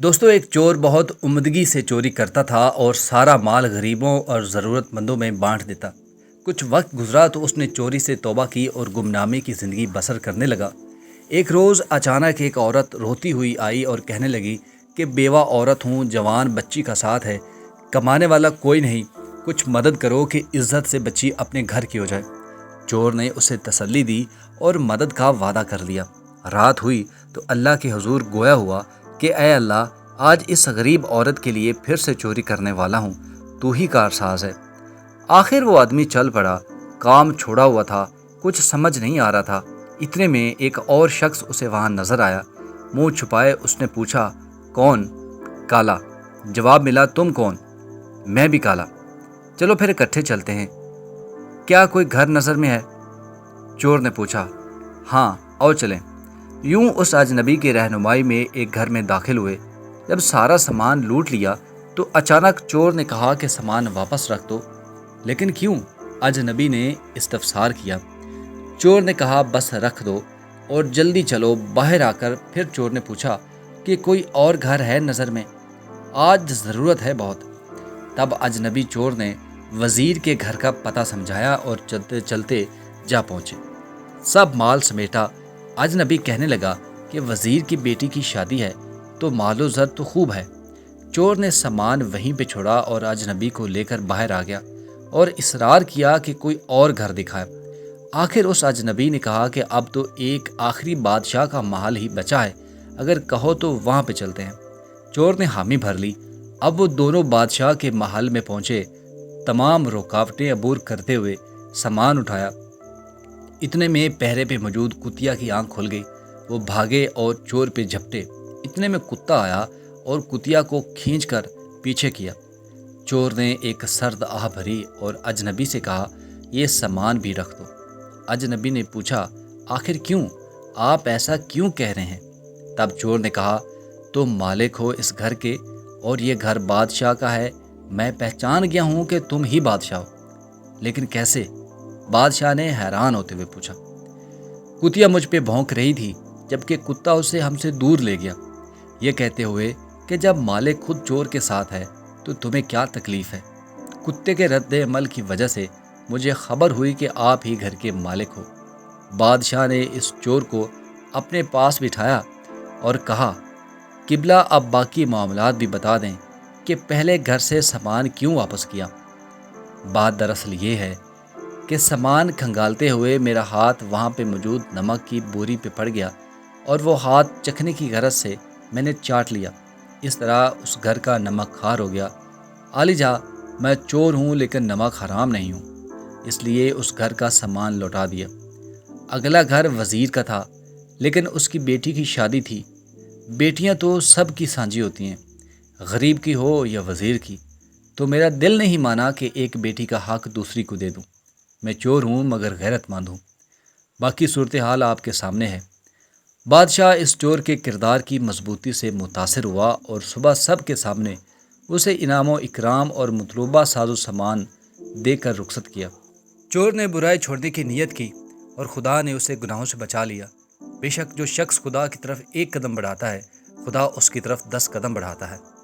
دوستوں، ایک چور بہت عمدگی سے چوری کرتا تھا اور سارا مال غریبوں اور ضرورت مندوں میں بانٹ دیتا۔ کچھ وقت گزرا تو اس نے چوری سے توبہ کی اور گمنامی کی زندگی بسر کرنے لگا۔ ایک روز اچانک ایک عورت روتی ہوئی آئی اور کہنے لگی کہ بیوہ عورت ہوں، جوان بچی کا ساتھ ہے، کمانے والا کوئی نہیں، کچھ مدد کرو کہ عزت سے بچی اپنے گھر کی ہو جائے۔ چور نے اسے تسلی دی اور مدد کا وعدہ کر لیا۔ رات ہوئی تو اللہ کے حضور گویا ہوا کہ اے اللہ، آج اس غریب عورت کے لیے پھر سے چوری کرنے والا ہوں، تو ہی کارساز ہے۔ آخر وہ آدمی چل پڑا۔ کام چھوڑا ہوا تھا، کچھ سمجھ نہیں آ رہا تھا۔ اتنے میں ایک اور شخص اسے وہاں نظر آیا۔ منہ چھپائے اس نے پوچھا، کون؟ کالا۔ جواب ملا، تم کون؟ میں بھی کالا۔ چلو پھر اکٹھے چلتے ہیں۔ کیا کوئی گھر نظر میں ہے؟ چور نے پوچھا۔ ہاں، آؤ چلیں۔ یوں اس اجنبی کی رہنمائی میں ایک گھر میں داخل ہوئے۔ جب سارا سامان لوٹ لیا تو اچانک چور نے کہا کہ سامان واپس رکھ دو۔ لیکن کیوں؟ اجنبی نے استفسار کیا۔ چور نے کہا، بس رکھ دو اور جلدی چلو۔ باہر آ کر پھر چور نے پوچھا کہ کوئی اور گھر ہے نظر میں؟ آج ضرورت ہے بہت۔ تب اجنبی چور نے وزیر کے گھر کا پتہ سمجھایا اور چلتے چلتے جا پہنچے۔ سب مال سمیٹا۔ اجنبی کہنے لگا کہ وزیر کی بیٹی کی شادی ہے تو مال و زر تو خوب ہے۔ چور نے سامان وہیں پہ چھوڑا اور اجنبی کو لے کر باہر آ گیا اور اصرار کیا کہ کوئی اور گھر دکھائے۔ آخر اس اجنبی نے کہا کہ اب تو ایک آخری بادشاہ کا محل ہی بچا ہے، اگر کہو تو وہاں پہ چلتے ہیں۔ چور نے حامی بھر لی۔ اب وہ دونوں بادشاہ کے محل میں پہنچے۔ تمام رکاوٹیں عبور کرتے ہوئے سامان اٹھایا۔ اتنے میں پہرے پہ موجود کتیا کی آنکھ کھل گئی۔ وہ بھاگے اور چور پہ جھپٹے۔ اتنے میں کتا آیا اور کتیا کو کھینچ کر پیچھے کیا۔ چور نے ایک سرد آہ بھری اور اجنبی سے کہا، یہ سامان بھی رکھ دو۔ اجنبی نے پوچھا، آخر کیوں؟ آپ ایسا کیوں کہہ رہے ہیں؟ تب چور نے کہا، تم مالک ہو اس گھر کے اور یہ گھر بادشاہ کا ہے۔ میں پہچان گیا ہوں کہ تم ہی بادشاہ ہو۔ لیکن کیسے؟ بادشاہ نے حیران ہوتے ہوئے پوچھا۔ کتیا مجھ پہ بھونک رہی تھی جبکہ کتا اسے ہم سے دور لے گیا، یہ کہتے ہوئے کہ جب مالک خود چور کے ساتھ ہے تو تمہیں کیا تکلیف ہے؟ کتے کے رد عمل کی وجہ سے مجھے خبر ہوئی کہ آپ ہی گھر کے مالک ہو۔ بادشاہ نے اس چور کو اپنے پاس بٹھایا اور کہا، قبلہ اب باقی معاملات بھی بتا دیں کہ پہلے گھر سے سامان کیوں واپس کیا؟ بات دراصل یہ ہے کہ سامان کھنگالتے ہوئے میرا ہاتھ وہاں پہ موجود نمک کی بوری پہ پڑ گیا اور وہ ہاتھ چکھنے کی غرض سے میں نے چاٹ لیا۔ اس طرح اس گھر کا نمک خوار ہو گیا۔ عالی جا، میں چور ہوں لیکن نمک حرام نہیں ہوں، اس لیے اس گھر کا سامان لوٹا دیا۔ اگلا گھر وزیر کا تھا لیکن اس کی بیٹی کی شادی تھی۔ بیٹیاں تو سب کی سانجی ہوتی ہیں، غریب کی ہو یا وزیر کی۔ تو میرا دل نہیں مانا کہ ایک بیٹی کا حق دوسری کو دے دوں۔ میں چور ہوں مگر غیرت مند ہوں۔ باقی صورتحال آپ کے سامنے ہے۔ بادشاہ اس چور کے کردار کی مضبوطی سے متاثر ہوا اور صبح سب کے سامنے اسے انعام و اکرام اور مطلوبہ ساز و سامان دے کر رخصت کیا۔ چور نے برائی چھوڑنے کی نیت کی اور خدا نے اسے گناہوں سے بچا لیا۔ بے شک جو شخص خدا کی طرف ایک قدم بڑھاتا ہے، خدا اس کی طرف 10 قدم بڑھاتا ہے۔